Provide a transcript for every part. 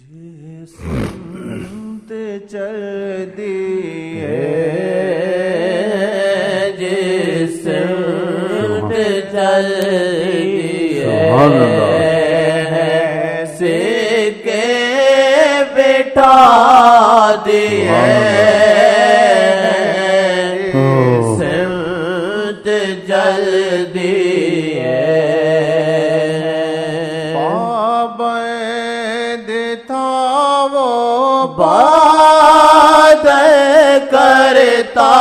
سمت چل دیے جس سمت چل دیے سکے بٹھا دیے سمت چل دیے بات کرتا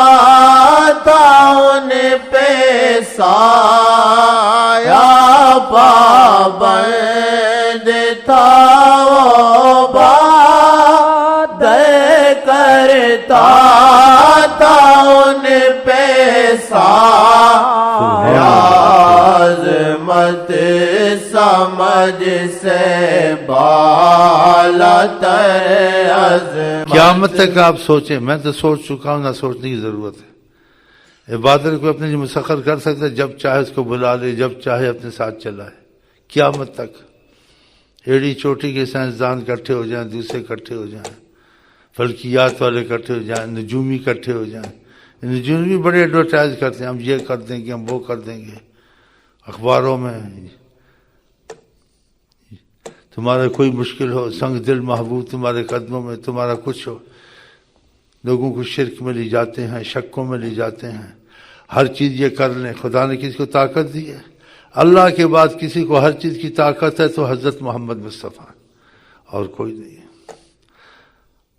تھا ان پہ سایہ پابند تھا وہ بات کرتا تھا ان پہ سایہ عظمت سمجھ سے بالا تر عظمت. قیامت تک آپ سوچیں، میں تو سوچ چکا ہوں، نہ سوچنے کی ضرورت ہے. عبادت کو اپنے لیے مسخر کر سکتا ہے، جب چاہے اس کو بلا لے، جب چاہے اپنے ساتھ چلائے. قیامت تک ایڑی چوٹی کے سائنسدان اکٹھے ہو جائیں، دوسرے اکٹھے ہو جائیں، فلکیات والے اکٹھے ہو جائیں، نجومی اکٹھے ہو جائیں. نجومی بھی بڑے ایڈورٹائز کرتے ہیں، ہم یہ کر دیں گے، ہم وہ کر دیں گے اخباروں میں. تمہارا کوئی مشکل ہو، سنگ دل محبوب تمہارے قدموں میں، تمہارا کچھ ہو. لوگوں کو شرک میں لے جاتے ہیں، شکوں میں لے جاتے ہیں. ہر چیز یہ کر لیں. خدا نے کسی کو طاقت دی ہے؟ اللہ کے بعد کسی کو ہر چیز کی طاقت ہے تو حضرت محمد مصطفیٰ، اور کوئی نہیں ہے.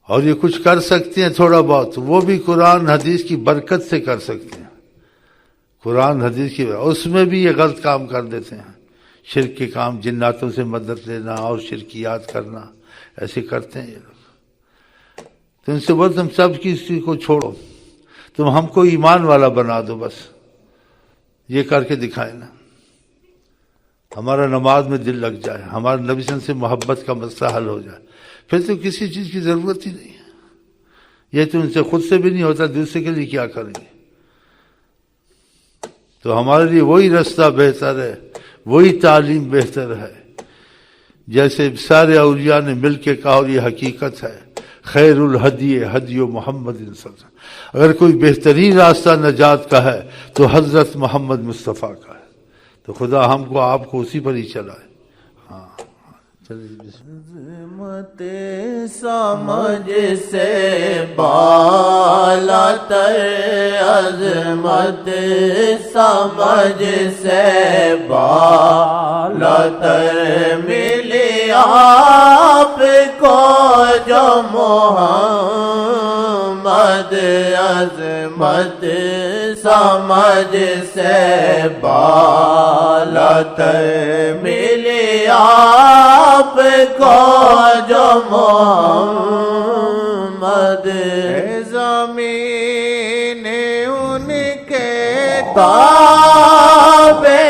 اور یہ کچھ کر سکتے ہیں تھوڑا بہت، وہ بھی قرآن حدیث کی برکت سے کر سکتے ہیں. قرآن حدیث کی، اس میں بھی یہ غلط کام کر دیتے ہیں. شرک کے کام، جناتوں سے مدد لینا اور شرکیات کرنا، ایسے کرتے ہیں یہ لوگ. تو ان سے بول تم سب کسی کو چھوڑو، تم ہم کو ایمان والا بنا دو، بس یہ کر کے دکھائے نا. ہمارا نماز میں دل لگ جائے، ہمارے نبی صلی اللہ علیہ وسلم سے محبت کا مسئلہ حل ہو جائے، پھر تو کسی چیز کی ضرورت ہی نہیں ہے. یہ تو ان سے خود سے بھی نہیں ہوتا، دوسرے کے لیے کیا کریں گے؟ تو ہمارے لیے وہی رستہ بہتر ہے، وہی تعلیم بہتر ہے. جیسے سارے اولیاء نے مل کے کہا، اور یہ حقیقت ہے، خیر الہدی ہدی محمد صلی اللہ علیہ وسلم. اگر کوئی بہترین راستہ نجات کا ہے تو حضرت محمد مصطفیٰ کا ہے. تو خدا ہم کو آپ کو اسی پر ہی چلائے. ہاں عظمت سمجھ سے بالا تر عظمت سمجھ سے بالا تر ملی آپ کو جو محمد عظمت سمجھ سے بالا تر ملی آپ کو جو محمد. زمین ان کے تابع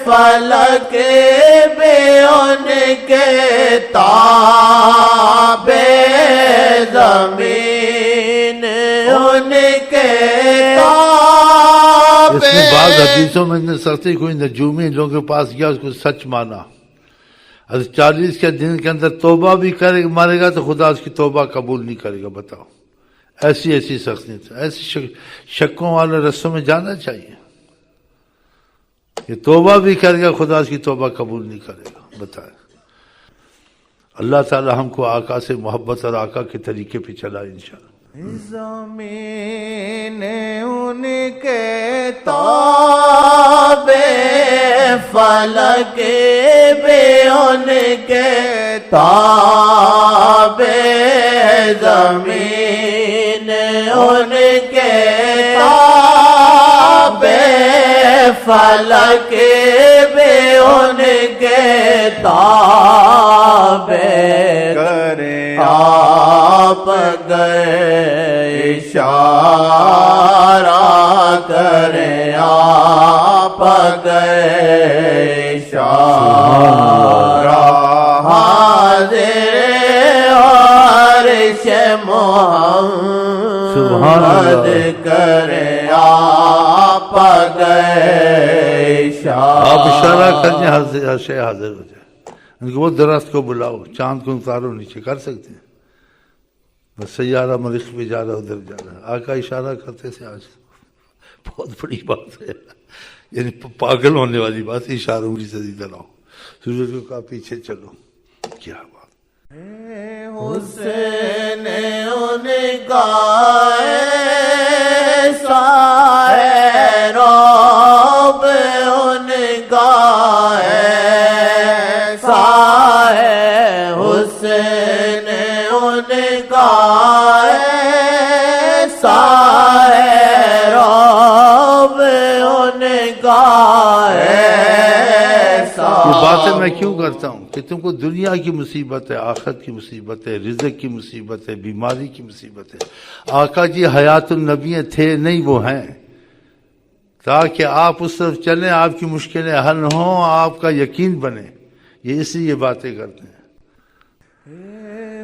فلک بھی ان کے تابع زمین ان کے تابع. اس میں بعض حدیثوں میں نے سختی کوئی نجومی لوگوں کے پاس گیا، اس کو سچ مانا. 40 کے دن کے اندر توبہ بھی مارے گا تو خدا اس کی توبہ قبول نہیں کرے گا. بتاؤ، ایسی سختی. ایسی شکوں والے رستوں میں جانا چاہیے. یہ توبہ بھی کرے گا، خدا اس کی توبہ قبول نہیں کرے گا. بتائیں. اللہ تعالی ہم کو آقا سے محبت اور آقا کے طریقے پہ چلائے انشاءاللہ. زمین ان کے تابع فلک بھی ان کے تابع زمین ان کے تابع فلک بھی ان کے تابع. کرے آپ گئے اشارہ کرے آپ گئے اشارہ حاضر عرش محمد کرے آپ گئے اشارہ. آپ اشارہ کریں، حاضر ہو جائے. ان کو وہ درخت کو بلاؤ، چاند کو اتارو نیچے، کر سکتے ہیں؟ بس سیارہ مریخ پہ جا رہا، ادھر جا رہا، آقا اشارہ کرتے تھے. آج بہت بڑی بات ہے، یعنی پاگل ہونے والی بات، اشاروں کی سیدھی لاؤ، سورج کو کہا پیچھے چلو. کیا بات! حسین ان کا ایسا ہے، رب ان کا ایسا ہے، حسین ان کا ایسا ہے، رب ان کا ایسا. یہ باتیں میں کیوں کرتا ہوں کہ تم کو دنیا کی مصیبت ہے، آخرت کی مصیبت ہے، رزق کی مصیبت ہے، بیماری کی مصیبت ہے. آقا جی حیات النبی تھے نہیں، وہ ہیں، تاکہ آپ اس طرف چلیں، آپ کی مشکلیں حل ہوں، آپ کا یقین بنے. یہ اس لیے یہ باتیں کرتے ہیں.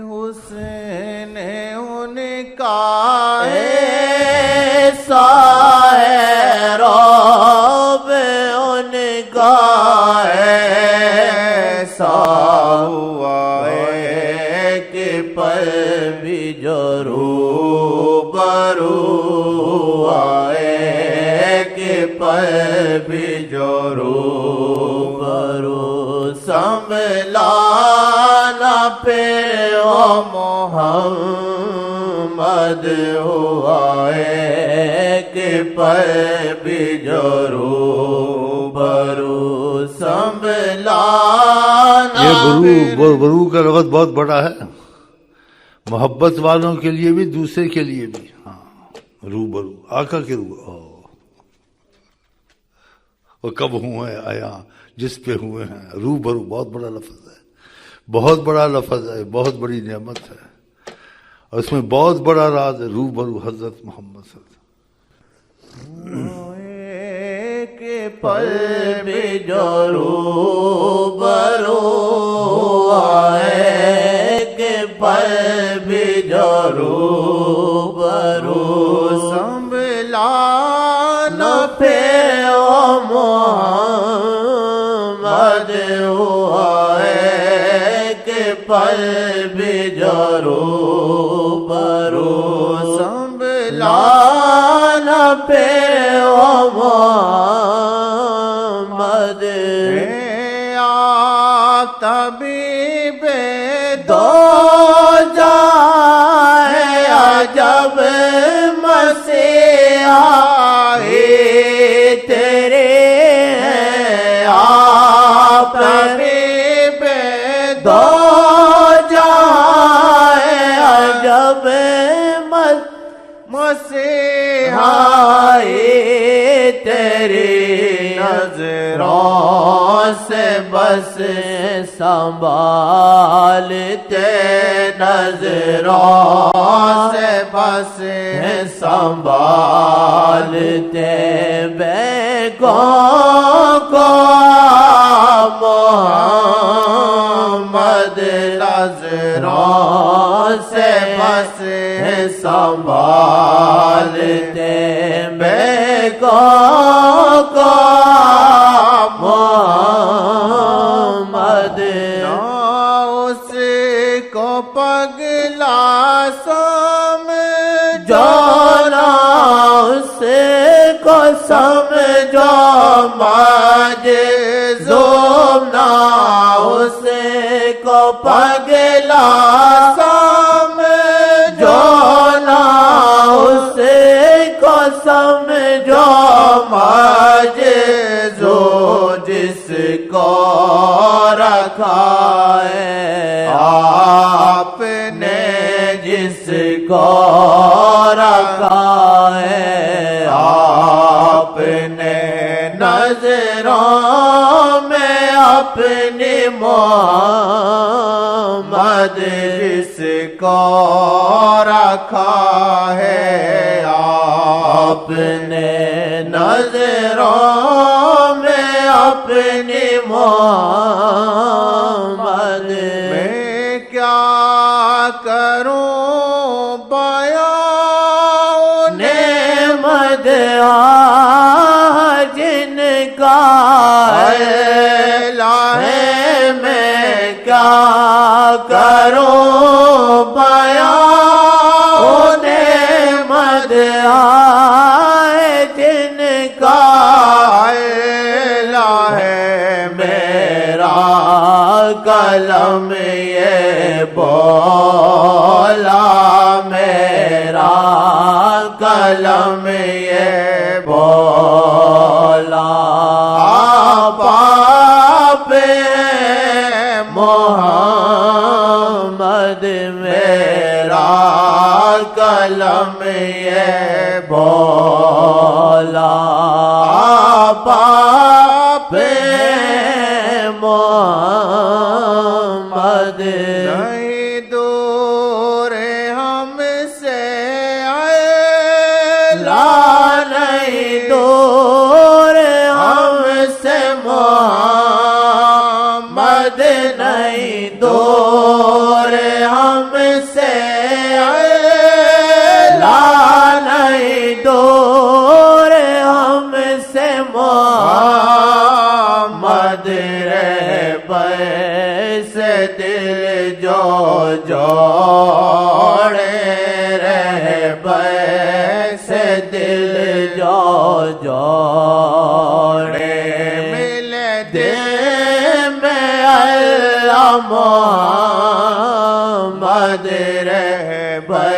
حسین ان کا ایسا ہے، رب ان کا ایسا ہوا ہے کہ پر بھی جو روبرو آئے، کہ پر بھی جو روبرو سنبھلا نہ پھر وہ محمد ہوا ہے، کہ پر بھی جو روبرو سنبھلا نہ یہ برو کا لفظ بہت بڑا ہے، محبت والوں کے لیے بھی، دوسرے کے لیے بھی. ہاں، روبرو، آقا کے روبرو. وہ کب ہوئے آیا جس پہ ہوئے ہیں، روبرو بہت بڑا لفظ ہے، بہت بڑا لفظ ہے، بہت بڑی نعمت ہے، اور اس میں بہت بڑا راز ہے. روبرو حضرت محمد صلی اللہ علیہ وسلم. کہ پل بھی جو روبرو آئے، کہ پل بھی جو روبرو سنبھلا نہ پھر وہ محمد ہوا ہے، کہ پل بھی جو روبرو سنبھلا نہ پھر وہ محمد. آپ طبیب دو جہاں عجب مسیحا تیرے ہیں، آپ طبیب دو جہاں عجب مسیحا تیری نظروں سے بس سنبھالتے، نظروں سے بس سنبھالتے، بیگوں کو محمد نظروں سے بس سنبھالتے، بیگوں کو محمد. اس کو پگلا سمجھو نا، اس کو سمجھو معجزوم نا، اس کو پگلا سمجھو نا، اس کو سمجھو معجزو، جس کو رکھا ہے آپ نے، جس کو رکھا ہے آپ نے، نظروں میں اپنی محمد، جس کو رکھا ہے آپ نے، نظروں میں اپنی محمد. میں کیا کروں بیان نعمت جن کا ہے، میں کروں بیان نعمت آئے جن کا الہ میرا کلم یہ بولا میرا کلم یہ بولا آپ محمد میرا کلم یہ بولا آپ محمد نہیں دور ہم سے لا نہیں دور ہم سے محمد نہیں دور ہم سے لا نہیں دور ہم سے محمد رہبر سے دل جو جوڑے رہبر سے دل جو جوڑے ملے دل میں اللہ محمد رہبر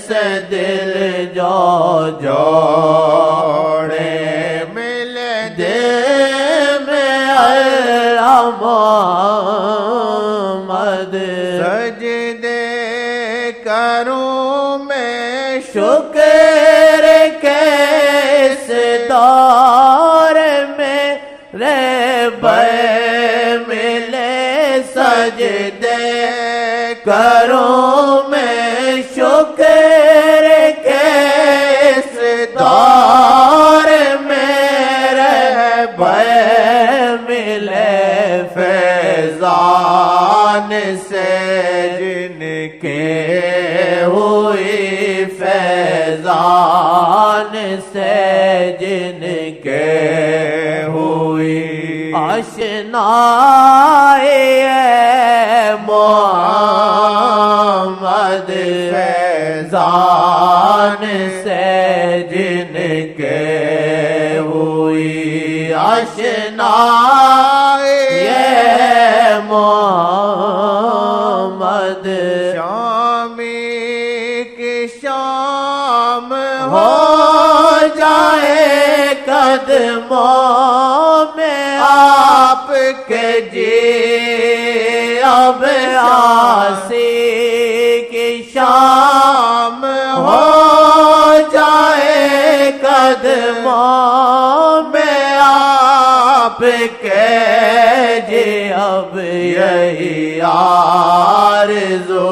سے دل جو جوڑے ملے دل میں اللہ محمد سجدے کروں میں شکر کے اس دور میں رہبر ملے سجدے کروں میں شکر کے اس دور میں رہبر ملے فیضان سے جن کے ہوئی فیضان سے جن کے ہوئی آشنائی محمد فیضان سے جن کے ہوئی آشنائی محمد شامی کی شام ہو جائے قدموں میں آپ کے جی اب آسی کی شام ہو جائے قدموں میں آپ کے جی اب یہی آرزو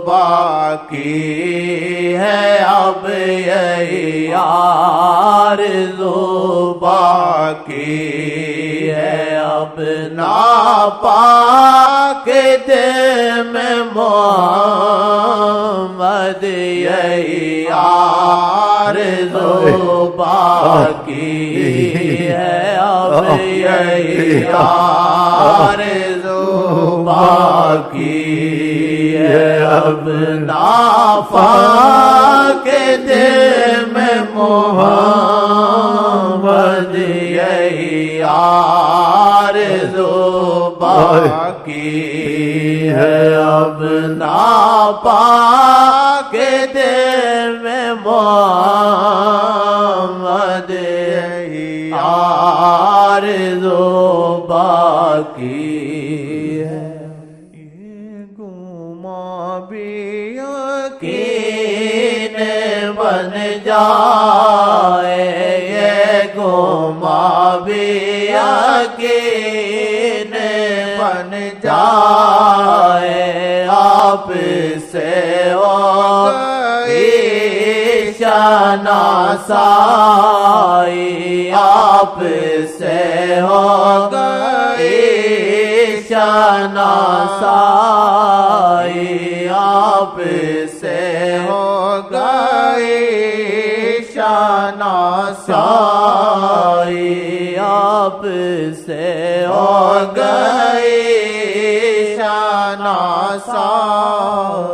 باقی ہے اب یہی آرزو باقی ہے اب ناپاک دل میں محمد یہی آرزو باقی ہے اب یہی آرزو باقی ہے اب ناپاک دل میں محمد یہی آرزو باقی ہے اب ناپاک دل میں محمد یہی آرزو باقی ہے گما بھی یقین بن جائے یہ گما بھی یقین بن جائے آپ سے شناسائی آپ سے ہو گئی شناسائی آپ سے ہو گئی شناسائی آپ سے ہو گئی شناسائی ناسا